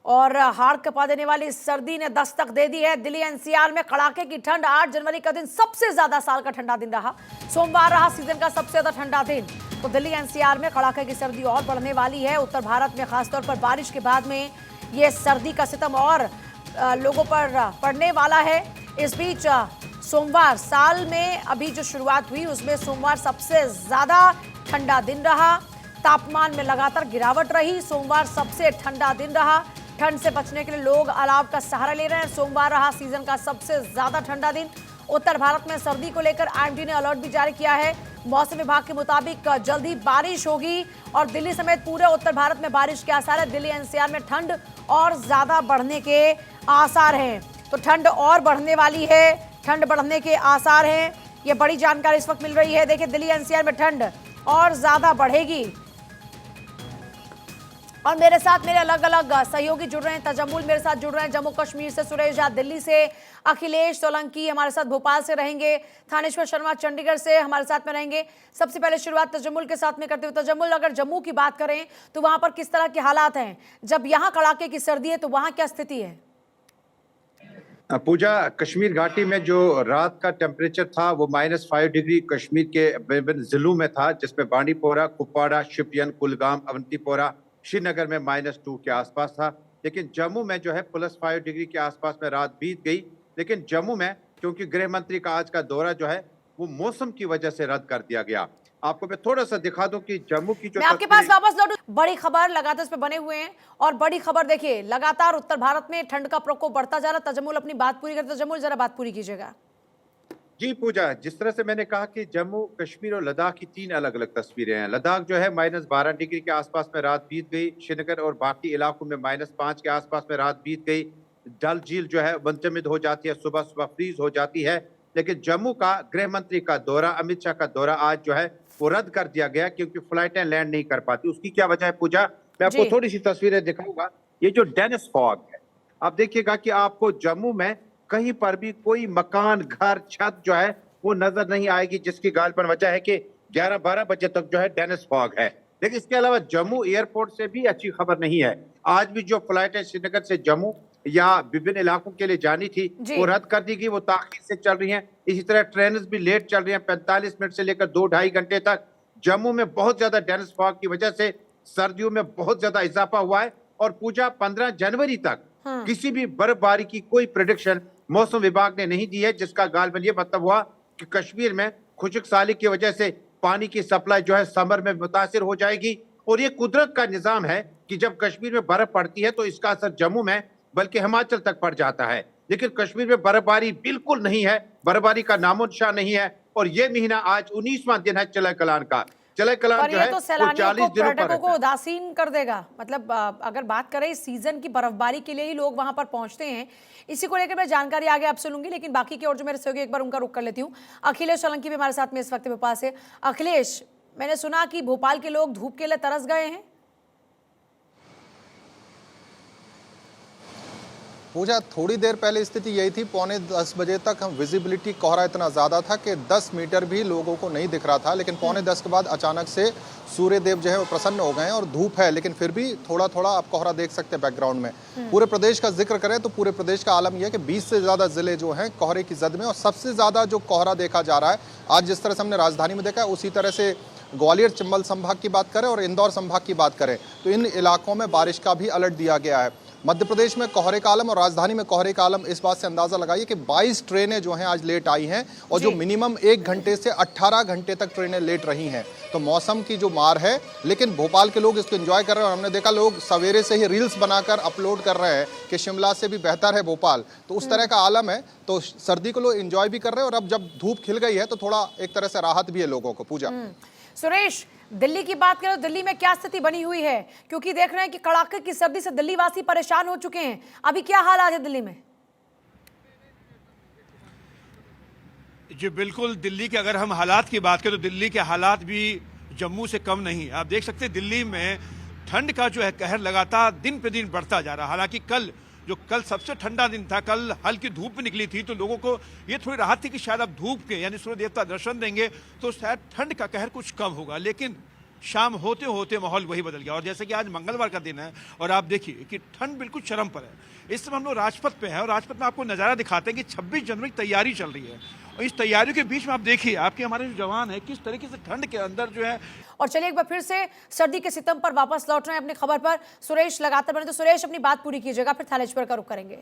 और हाड़ कपा देने वाली सर्दी ने दस्तक दे दी है। दिल्ली एनसीआर में कड़ाके की ठंड। 8 जनवरी का दिन सबसे ज्यादा साल का ठंडा दिन रहा। सोमवार रहा सीजन का सबसे ज्यादा ठंडा दिन। तो दिल्ली एनसीआर में कड़ाके की सर्दी और बढ़ने वाली है। उत्तर भारत में खासतौर पर बारिश के बाद में ये सर्दी का सितम और लोगों पर पड़ने वाला है। इस बीच सोमवार साल में अभी जो शुरुआत हुई उसमें सोमवार सबसे ज्यादा ठंडा दिन रहा। तापमान में लगातार गिरावट रही। सोमवार सबसे ठंडा दिन रहा। ठंड से बचने के लिए लोग अलाव का सहारा ले रहे हैं। सोमवार रहा सीजन का सबसे ज्यादा ठंडा दिन। उत्तर भारत में सर्दी को लेकर आईएमडी ने अलर्ट भी जारी किया है। मौसम विभाग के मुताबिक जल्द ही बारिश होगी और दिल्ली समेत पूरे उत्तर भारत में बारिश के आसार है। दिल्ली एनसीआर में ठंड और ज्यादा बढ़ने के आसार हैं। तो ठंड और बढ़ने वाली है। ठंड बढ़ने के आसार हैं। ये बड़ी जानकारी इस वक्त मिल रही है। देखिए दिल्ली एनसीआर में ठंड और ज्यादा बढ़ेगी। और मेरे साथ मेरे अलग अलग सहयोगी जुड़ रहे हैं। तजम्मुल मेरे साथ जुड़ रहे हैं जम्मू कश्मीर से, सुरेश झा दिल्ली से, अखिलेश सोलंकी हमारे साथ भोपाल से रहेंगे, थानेश्वर शर्मा चंडीगढ़ से हमारे साथ में रहेंगे। सबसे पहले शुरुआत तजम्मुल के साथ में करते हुए, तजम्मुल अगर जम्मू की बात करें तो वहां पर किस तरह के हालात हैं? जब यहाँ कड़ाके की सर्दी है तो वहां क्या स्थिति है? पूजा, कश्मीर घाटी में जो रात का टेम्परेचर था वो -5 डिग्री कश्मीर के विभिन्न जिलों में था, जिसमें बांडीपोरा, कुपवाड़ा, शोपियान, कुलगाम, अवंतीपोरा, श्रीनगर में -2 के आसपास था। लेकिन जम्मू में जो है +5 डिग्री के आसपास में रात बीत गई। लेकिन जम्मू में क्योंकि गृह मंत्री का आज का दौरा जो है वो मौसम की वजह से रद्द कर दिया गया। आपको मैं थोड़ा सा दिखा दूं कि जम्मू की जो मैं आपके पास वापस लौटूं। बड़ी खबर लगातार इस पे बने हुए हैं और बड़ी खबर देखिए, लगातार उत्तर भारत में ठंड का प्रकोप बढ़ता जा रहा है। तजम्मुल अपनी बात पूरी करते। तजम्मुल जरा बात पूरी कीजिएगा। जी पूजा, जिस तरह से मैंने कहा कि जम्मू कश्मीर और लद्दाख की 3 अलग अलग तस्वीरें हैं। लद्दाख जो है -12 डिग्री के आसपास में रात बीत गई। श्रीनगर और बाकी इलाकों में -5 के आसपास में रात बीत गई। डल झील जो है मुंजमद हो जाती है, सुबह सुबह फ्रीज हो जाती है। लेकिन जम्मू का गृह मंत्री का दौरा, अमित शाह का दौरा आज जो है वो रद्द कर दिया गया क्योंकि फ्लाइटें लैंड नहीं कर पाती। उसकी क्या वजह है पूजा? मैं आपको थोड़ी सी तस्वीरें दिखाऊंगा। ये जो डेनिस फॉग है, आप देखिएगा कि आपको जम्मू में कहीं पर भी कोई मकान, घर, छत जो है वो नजर नहीं आएगी, जिसकी गालबन वजह है कि 11-12 बजे तक जो है डेनिस फॉग है। लेकिन इसके अलावा जम्मू एयरपोर्ट से भी अच्छी खबर नहीं है। आज भी जो फ्लाइटें श्रीनगर से जम्मू या विभिन्न इलाकों के लिए जानी थी वो रद्द कर दी गई, वो ताखीर से चल रही हैं। इसी तरह ट्रेन भी लेट चल रही हैं, 45 मिनट से लेकर 2-2.5 घंटे तक। जम्मू में बहुत ज्यादा डेनिस फॉग की वजह से सर्दियों में बहुत ज्यादा इजाफा हुआ है। और पूजा 15 जनवरी तक किसी भी बर्फबारी की कोई प्रेडिक्शन मौसम विभाग ने नहीं दी है, जिसका गालबन ये मतलब हुआ कि कश्मीर में खुश्क साली की वजह से पानी की सप्लाई जो है समर में मुतासिर हो जाएगी। और ये कुदरत का निजाम है कि जब कश्मीर में बर्फ पड़ती है तो इसका असर जम्मू में बल्कि हिमाचल तक पड़ जाता है। लेकिन कश्मीर में बर्फबारी बिल्कुल नहीं है, बर्फबारी का नामो निशान नहीं है। और ये महीना आज 19वां दिन है चले कलान का। चले कलान जो है तो सैलानियों को, पर्यटकों को उदासीन कर देगा। मतलब अगर बात करें इस सीजन की बर्फबारी के लिए ही लोग वहां पर पहुंचते हैं। इसी को लेकर मैं जानकारी आगे आपसे लूंगी, लेकिन बाकी की और जो मेरे सहयोगी एक बार उनका रुख कर लेती हूँ। अखिलेश सोलंकी भी हमारे साथ में इस वक्त भोपाल से। अखिलेश, मैंने सुना कि भोपाल के लोग धूप के लिए तरस गए हैं। पूजा, थोड़ी देर पहले स्थिति यही थी। 9:45 बजे तक हम विजिबिलिटी, कोहरा इतना ज़्यादा था कि 10 मीटर भी लोगों को नहीं दिख रहा था। लेकिन 9:45 के बाद अचानक से सूर्य देव जो है वो प्रसन्न हो गए हैं और धूप है, लेकिन फिर भी थोड़ा थोड़ा आप कोहरा देख सकते हैं बैकग्राउंड में। पूरे प्रदेश का जिक्र करें तो पूरे प्रदेश का आलम यह है कि 20 से ज़्यादा जिले जो हैं कोहरे की जद में। और सबसे ज़्यादा जो कोहरा देखा जा रहा है आज, जिस तरह से हमने राजधानी में देखा है, उसी तरह से ग्वालियर चंबल संभाग की बात करें और इंदौर संभाग की बात करें तो इन इलाकों में बारिश का भी अलर्ट दिया गया है। मध्य प्रदेश में कोहरे का आलम और राजधानी में कोहरे का आलम, इस बात से अंदाजा लगाइए कि 22 ट्रेनें जो हैं आज लेट आई हैं और जो मिनिमम 1 घंटे से 18 घंटे तक ट्रेनें लेट रही हैं। तो मौसम की जो मार है, लेकिन भोपाल के लोग इसको एंजॉय कर रहे हैं। और हमने देखा लोग सवेरे से ही रील्स बनाकर अपलोड कर रहे हैं कि शिमला से भी बेहतर है भोपाल। तो उस तरह का आलम है। तो सर्दी को लोग एंजॉय भी कर रहे हैं और अब जब धूप खिल गई है तो थोड़ा एक तरह से राहत भी है लोगों को। पूजा, सुरेश, दिल्ली की बात करें तो दिल्ली में क्या स्थिति बनी हुई है? क्योंकि देख रहे हैं कि कड़ाके की सर्दी से दिल्ली वासी परेशान हो चुके हैं। अभी क्या हालात है दिल्ली में? जी बिल्कुल, दिल्ली के अगर हम हालात की बात करें तो दिल्ली के हालात भी जम्मू से कम नहीं। आप देख सकते हैं दिल्ली में ठंड का जो है कहर लगातार दिन पे दिन बढ़ता जा रहा है। हालांकि कल सबसे ठंडा दिन था, कल हल्की धूप भी निकली थी तो लोगों को ये थोड़ी राहत थी कि शायद अब धूप के यानी सूर्य देवता दर्शन देंगे तो शायद ठंड का कहर कुछ कम होगा। लेकिन शाम होते होते माहौल वही बदल गया। और जैसे कि आज मंगलवार का दिन है और आप देखिए कि ठंड बिल्कुल चरम पर है। इस समय हम लोग राजपथ पे हैं और राजपथ में आपको नज़ारा दिखाते हैं कि 26 जनवरी की तैयारी चल रही है और इस तैयारियों के बीच में आप देखिए आपके हमारे जो जवान है किस तरीके से ठंड के अंदर जो है। और चलिए एक बार फिर से सर्दी के सितम पर वापस लौट रहे हैं अपनी खबर पर। सुरेश लगातार बने, तो सुरेश अपनी बात पूरी कीजिएगा, फिर थानेश्वर का रुख करेंगे।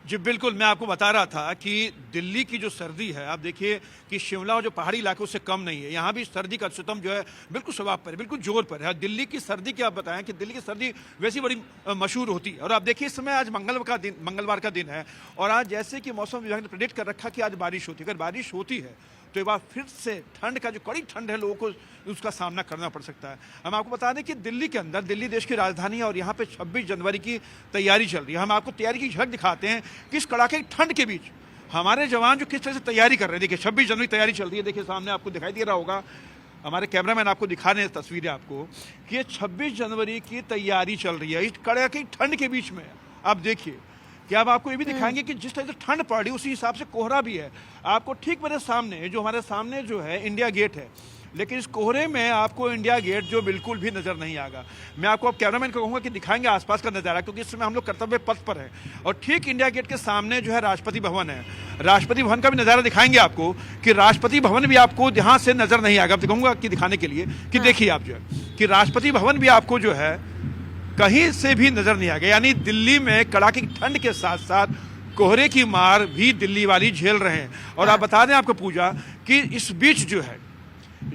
जी बिल्कुल, मैं आपको बता रहा था कि दिल्ली की जो सर्दी है आप देखिए कि शिमला और जो पहाड़ी इलाके उससे कम नहीं है। यहाँ भी सर्दी का सितम जो है बिल्कुल शबाब पर है, बिल्कुल जोर पर है। दिल्ली की सर्दी की आप बताएं कि दिल्ली की सर्दी वैसी बड़ी मशहूर होती है। और आप देखिए इस समय आज मंगलवार का दिन है और आज जैसे कि मौसम विभाग ने प्रेडिक्ट कर रखा कि आज बारिश होती है। अगर बारिश होती है तो एक बार फिर से ठंड का जो कड़ी ठंड है लोगों को उसका सामना करना पड़ सकता है। हम आपको बता दें कि दिल्ली के अंदर, दिल्ली देश की राजधानी है और यहाँ पे 26 जनवरी की तैयारी चल रही है। हम आपको तैयारी की झलक दिखाते हैं कि इस कड़ाके की ठंड के बीच हमारे जवान जो किस तरह से तैयारी कर रहे हैं। देखिए 26 जनवरी तैयारी चल रही है, देखिए सामने आपको दिखाई दे रहा होगा, हमारे कैमरामैन आपको दिखा रहे हैं तस्वीरें आपको कि ये 26 जनवरी की तैयारी चल रही है इस कड़ाके की ठंड के बीच में। आप देखिए कि अब आपको ये भी दिखाएंगे कि जिस तरह से ठंड पड़ रही है उसी हिसाब से कोहरा भी है। आपको ठीक मेरे सामने जो हमारे सामने जो है इंडिया गेट है, लेकिन इस कोहरे में आपको इंडिया गेट जो बिल्कुल भी नजर नहीं आएगा। मैं आपको अब कैमरामैन को कहूँगा कि दिखाएंगे आसपास का नज़ारा, क्योंकि इस समय हम लोग कर्तव्य पथ पर हैं और ठीक इंडिया गेट के सामने जो है राष्ट्रपति भवन है। राष्ट्रपति भवन का भी नज़ारा दिखाएंगे आपको कि राष्ट्रपति भवन भी आपको यहाँ से नजर नहीं आएगा। अब दिखाऊंगा कि दिखाने के लिए कि देखिए आप जो है कि राष्ट्रपति भवन भी आपको जो है कहीं से भी नजर नहीं आ गया। यानी दिल्ली में कड़ाके की ठंड के साथ साथ कोहरे की मार भी दिल्ली वाली झेल रहे हैं। और आप बता दें आपको पूजा कि इस बीच जो है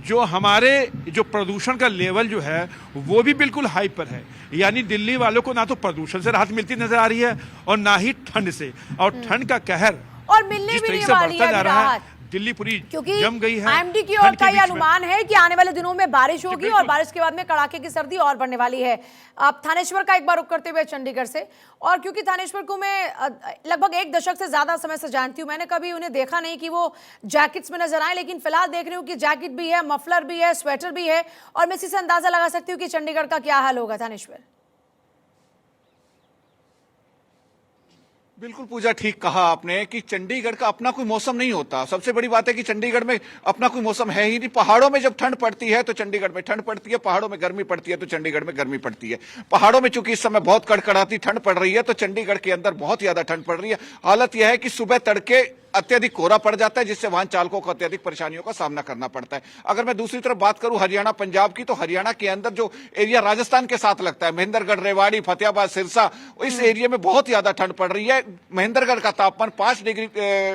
जो हमारे जो प्रदूषण का लेवल जो है वो भी बिल्कुल हाई पर है। यानी दिल्ली वालों को ना तो प्रदूषण से राहत मिलती नजर आ रही है और ना ही ठंड से। और ठंड का कहर और मिलने भी नहीं वाली है राहत, दिल्ली पूरी क्योंकि जम गई है। आईएमडी की ओर का यह अनुमान है कि आने वाले दिनों में बारिश होगी और बारिश के बाद में कड़ाके की सर्दी और बढ़ने वाली है। अब थानेश्वर का एक बार रुख करते हुए चंडीगढ़ से, और क्योंकि थानेश्वर को मैं लगभग 1 दशक से ज्यादा समय से जानती हूँ, मैंने कभी उन्हें देखा नहीं कि वो जैकेट्स में नजर आए, लेकिन फिलहाल देख रही हूँ कि जैकेट भी है, मफलर भी है, स्वेटर भी है, और मैं इसी से अंदाजा लगा सकती हूँ कि चंडीगढ़ का क्या हाल होगा। थानेश्वर बिल्कुल पूजा, ठीक कहा आपने कि चंडीगढ़ का अपना कोई मौसम नहीं होता। सबसे बड़ी बात है कि चंडीगढ़ में अपना कोई मौसम है ही नहीं। पहाड़ों में जब ठंड पड़ती है तो चंडीगढ़ में ठंड पड़ती है, पहाड़ों में गर्मी पड़ती है तो चंडीगढ़ में गर्मी पड़ती है। पहाड़ों में चूंकि इस समय बहुत कड़कड़ाती ठंड पड़ रही है तो चंडीगढ़ के अंदर बहुत ज्यादा ठंड पड़ रही है। हालत यह है कि सुबह तड़के अत्यधिक कोहरा पड़ जाता है जिससे वाहन चालकों को अत्यधिक परेशानियों का सामना करना पड़ता है। अगर मैं दूसरी तरफ बात करूं हरियाणा पंजाब की, तो हरियाणा के अंदर जो एरिया राजस्थान के साथ लगता है, महेंद्रगढ़, रेवाड़ी, फतेहाबाद, सिरसा, इस एरिया में बहुत ज्यादा ठंड पड़ रही है। महेंद्रगढ़ का तापमान 5 डिग्री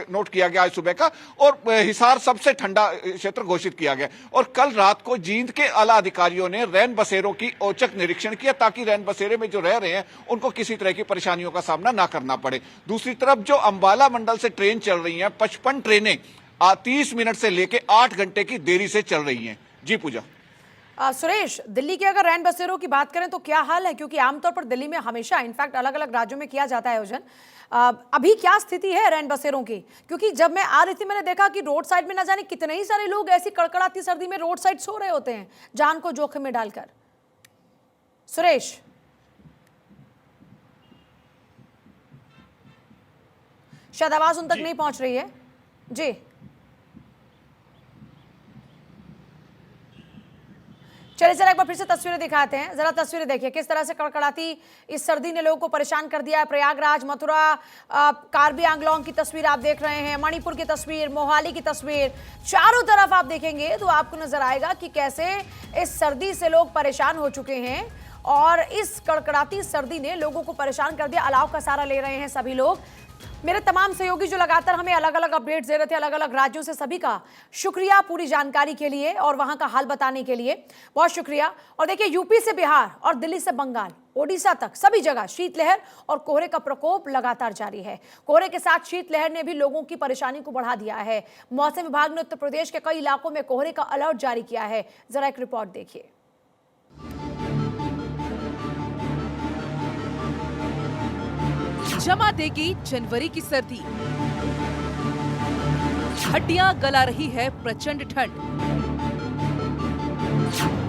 नोट किया गया आज सुबह का और हिसार सबसे ठंडा क्षेत्र घोषित किया गया। और कल रात को जींद के आला अधिकारियों ने रैन बसेरों की औचक निरीक्षण किया ताकि रैन बसेरे में जो रह रहे हैं उनको किसी तरह की परेशानियों का सामना ना करना पड़े। दूसरी तरफ जो अंबाला मंडल से ट्रेन चल रही है, 55 ट्रेनें 30 मिनट से लेकर 8 घंटे की देरी से चल रही हैं। जी पूजा। सुरेश, दिल्ली के अगर रैन बसेरों की बात करें तो क्या हाल है, क्योंकि आमतौर पर दिल्ली में हमेशा इनफैक्ट अलग अलग राज्यों में किया जाता है आयोजन, अभी क्या स्थिति है रैन बसेरों की? क्योंकि जब मैं आ रही थी मैंने देखा कि रोड साइड में न जाने कितने ही सारे लोग ऐसी कड़कड़ाती सर्दी में रोड साइड सो रहे होते हैं जान को जोखिम में डालकर। सुरेश, शायद आवाज उन तक नहीं पहुंच रही है। जी चलिए एक बार फिर से तस्वीरें दिखाते हैं, जरा तस्वीरें देखिए किस तरह से कड़कड़ाती इस सर्दी ने लोगों को परेशान कर दिया है। प्रयागराज, मथुरा, कार्बी आंगलोंग की तस्वीर आप देख रहे हैं, मणिपुर की तस्वीर, मोहाली की तस्वीर, चारों तरफ आप देखेंगे तो आपको नजर आएगा कि कैसे इस सर्दी से लोग परेशान हो चुके हैं और इस कड़कड़ाती सर्दी ने लोगों को परेशान कर दिया। अलाव का सहारा ले रहे हैं सभी लोग। मेरे तमाम सहयोगी जो लगातार हमें अलग अलग अपडेट्स दे रहे थे अलग अलग राज्यों से, सभी का शुक्रिया पूरी जानकारी के लिए और वहां का हाल बताने के लिए, बहुत शुक्रिया। और देखिए यूपी से बिहार और दिल्ली से बंगाल, ओडिशा तक सभी जगह शीतलहर और कोहरे का प्रकोप लगातार जारी है। कोहरे के साथ शीतलहर ने भी लोगों की परेशानी को बढ़ा दिया है। मौसम विभाग ने उत्तर प्रदेश के कई इलाकों में कोहरे का अलर्ट जारी किया है। जरा एक रिपोर्ट देखिए। जमा देगी जनवरी की सर्दी, हड्डियां गला रही है प्रचंड ठंड।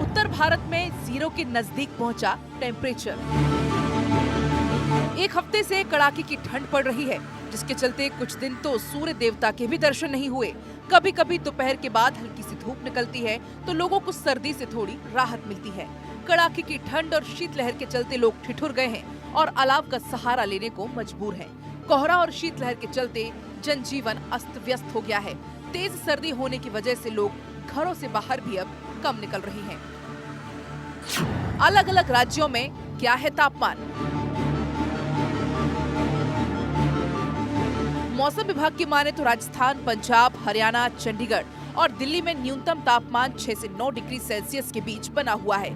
उत्तर भारत में 0 के नजदीक पहुंचा टेम्परेचर। एक हफ्ते से कड़ाके की ठंड पड़ रही है जिसके चलते कुछ दिन तो सूर्य देवता के भी दर्शन नहीं हुए। कभी कभी दोपहर के बाद हल्की सी धूप निकलती है तो लोगों को सर्दी से थोड़ी राहत मिलती है। कड़ाके की ठंड और शीतलहर के चलते लोग ठिठुर गए हैं और अलाव का सहारा लेने को मजबूर हैं। कोहरा और शीतलहर के चलते जनजीवन अस्त व्यस्त हो गया है। तेज सर्दी होने की वजह से लोग घरों से बाहर भी अब कम निकल रहे हैं। अलग अलग राज्यों में क्या है तापमान? मौसम विभाग की माने तो राजस्थान, पंजाब, हरियाणा, चंडीगढ़ और दिल्ली में न्यूनतम तापमान 6 से 9 डिग्री सेल्सियस के बीच बना हुआ है।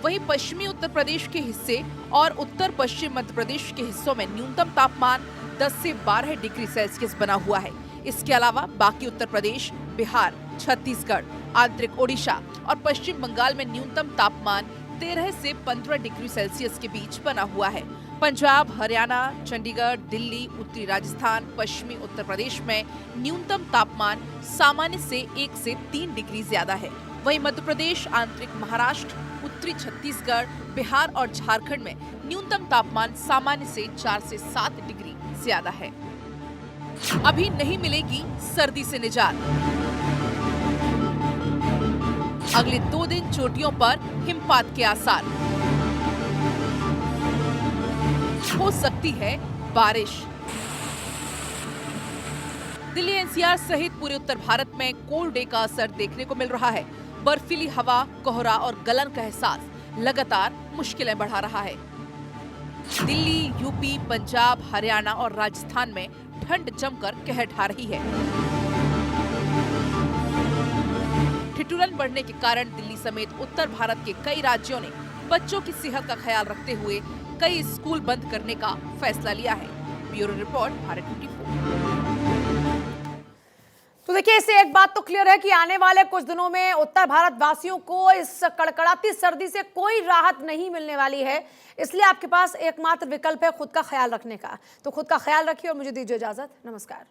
वहीं पश्चिमी उत्तर प्रदेश के हिस्से और उत्तर पश्चिम मध्य प्रदेश के हिस्सों में न्यूनतम तापमान 10 से 12 डिग्री सेल्सियस बना हुआ है। इसके अलावा बाकी उत्तर प्रदेश, बिहार, छत्तीसगढ़, आंतरिक ओडिशा और पश्चिम बंगाल में न्यूनतम तापमान 13 से 15 डिग्री सेल्सियस के बीच बना हुआ है। पंजाब, हरियाणा, चंडीगढ़, दिल्ली, उत्तरी राजस्थान, पश्चिमी उत्तर प्रदेश में न्यूनतम तापमान सामान्य से 1 से 3 डिग्री ज्यादा है। वहीं मध्य प्रदेश, आंतरिक महाराष्ट्र, उत्तरी छत्तीसगढ़, बिहार और झारखंड में न्यूनतम तापमान सामान्य से 4 से 7 डिग्री ज्यादा है। अभी नहीं मिलेगी सर्दी से निजात। अगले 2 दिन चोटियों पर हिमपात के आसार। हो सकती है बारिश। दिल्ली एनसीआर सहित पूरे उत्तर भारत में कोल्ड डे का असर देखने को मिल रहा है। बर्फीली हवा, कोहरा और गलन का एहसास लगातार मुश्किलें बढ़ा रहा है। दिल्ली, यूपी, पंजाब, हरियाणा और राजस्थान में ठंड जमकर कहर ढा रही है। ठिठुरन बढ़ने के कारण दिल्ली समेत उत्तर भारत के कई राज्यों ने बच्चों की सेहत का ख्याल रखते हुए कई स्कूल बंद करने का फैसला लिया है। Bureau report, Bharat 24। तो देखिए, इससे एक बात तो क्लियर है कि आने वाले कुछ दिनों में उत्तर भारत वासियों को इस कड़कड़ाती सर्दी से कोई राहत नहीं मिलने वाली है। इसलिए आपके पास एकमात्र विकल्प है खुद का ख्याल रखने का। तो खुद का ख्याल रखिए और मुझे दीजिए इजाजत। नमस्कार।